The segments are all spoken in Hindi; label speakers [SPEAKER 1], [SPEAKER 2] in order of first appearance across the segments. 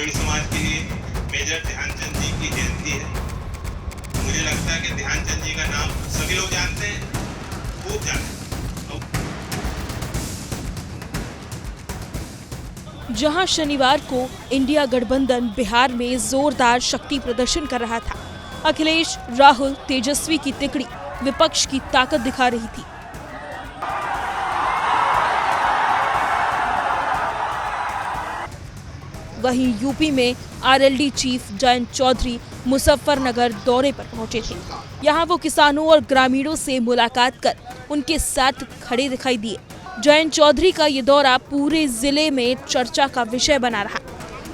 [SPEAKER 1] द्रविड़ समाज के लिए मेजर ध्यानचंद जी की जयंती है। मुझे लगता है कि ध्यानचंद जी का नाम सभी लोग जानते हैं, खूब जानते हैं।
[SPEAKER 2] जहां शनिवार को इंडिया गठबंधन बिहार में जोरदार शक्ति प्रदर्शन कर रहा था, अखिलेश, राहुल, तेजस्वी की तिकड़ी विपक्ष की ताकत दिखा रही थी। वहीं यूपी में आरएलडी चीफ जयंत चौधरी मुजफ्फरनगर दौरे पर पहुंचे थे। यहां वो किसानों और ग्रामीणों से मुलाकात कर उनके साथ खड़े दिखाई दिए। जयंत चौधरी का ये दौरा पूरे जिले में चर्चा का विषय बना रहा।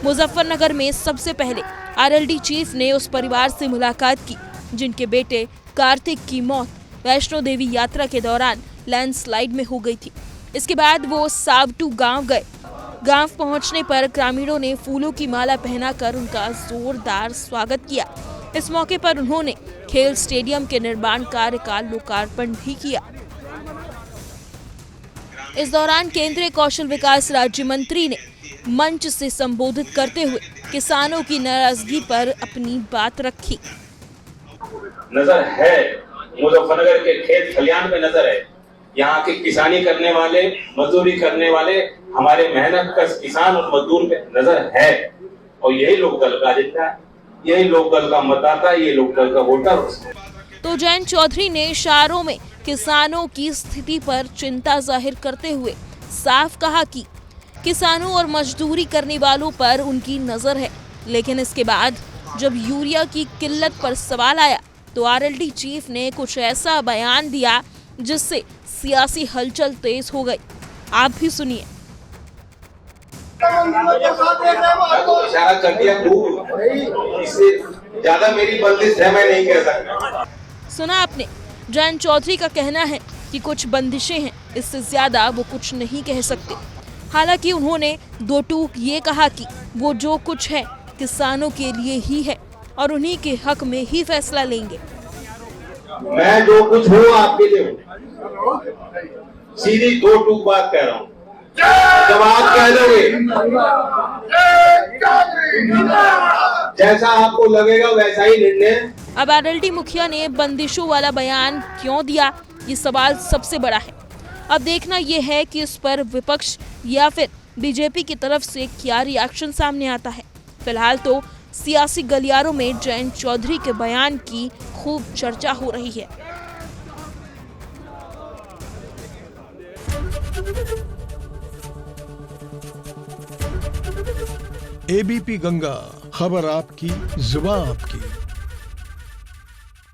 [SPEAKER 2] मुजफ्फरनगर में सबसे पहले आरएलडी चीफ ने उस परिवार से मुलाकात की जिनके बेटे कार्तिक की मौत वैष्णो देवी यात्रा के दौरान लैंडस्लाइड में हो गई थी। इसके बाद वो सावटू गांव गए। गांव पहुंचने पर ग्रामीणों ने फूलों की माला पहनाकर उनका जोरदार स्वागत किया। इस मौके पर उन्होंने खेल स्टेडियम के निर्माण कार्य का लोकार्पण भी किया। इस दौरान केंद्रीय कौशल विकास राज्य मंत्री ने मंच से संबोधित करते हुए किसानों की नाराजगी पर अपनी बात रखी।
[SPEAKER 3] नजर है, मुजफ्फरनगर के खेत खलियान में नजर है। यहाँ के किसानी करने वाले, मजदूरी करने वाले हमारे मेहनत कश किसान और मजदूर पे नजर है। और यही लोकदल का एजेंडा है, यही लोकदल का मतदाता, ये लोकदल का वोटर।
[SPEAKER 2] तो जयंत चौधरी ने इशारों में किसानों की स्थिति पर चिंता जाहिर करते हुए साफ कहा कि किसानों और मजदूरी करने वालों पर उनकी नजर है। लेकिन इसके बाद जब यूरिया की किल्लत पर सवाल आया तो आरएलडी चीफ ने कुछ ऐसा बयान दिया जिससे सियासी हलचल तेज हो गई। आप भी सुनिए।
[SPEAKER 3] इशारा कर दिया, इससे ज्यादा मेरी बंदिश है, मैं नहीं कह सकता।
[SPEAKER 2] सुना आपने, जयंत चौधरी का कहना है कि कुछ बंदिशें हैं, इससे ज्यादा वो कुछ नहीं कह सकते। हालांकि उन्होंने दो टूक ये कहा कि वो जो कुछ है किसानों के लिए ही है और उन्हीं के हक में ही फैसला लेंगे।
[SPEAKER 3] मैं जो कुछ हूँ आपके लिए हूँ, सीधी दो टूक बात कह रहा हूँ। जब आप कह दोगे जैसा आपको लगेगा वैसा ही निर्णय।
[SPEAKER 2] अब आरएलडी मुखिया ने बंदिशों वाला बयान क्यों दिया, ये सवाल सबसे बड़ा है। अब देखना यह है कि इस पर विपक्ष या फिर बीजेपी की तरफ से क्या रिएक्शन सामने आता है। फिलहाल तो सियासी गलियारों में जयंत चौधरी के बयान की खूब चर्चा हो रही है।
[SPEAKER 4] एबीपी गंगा, खबर आपकी, जुबान आपकी।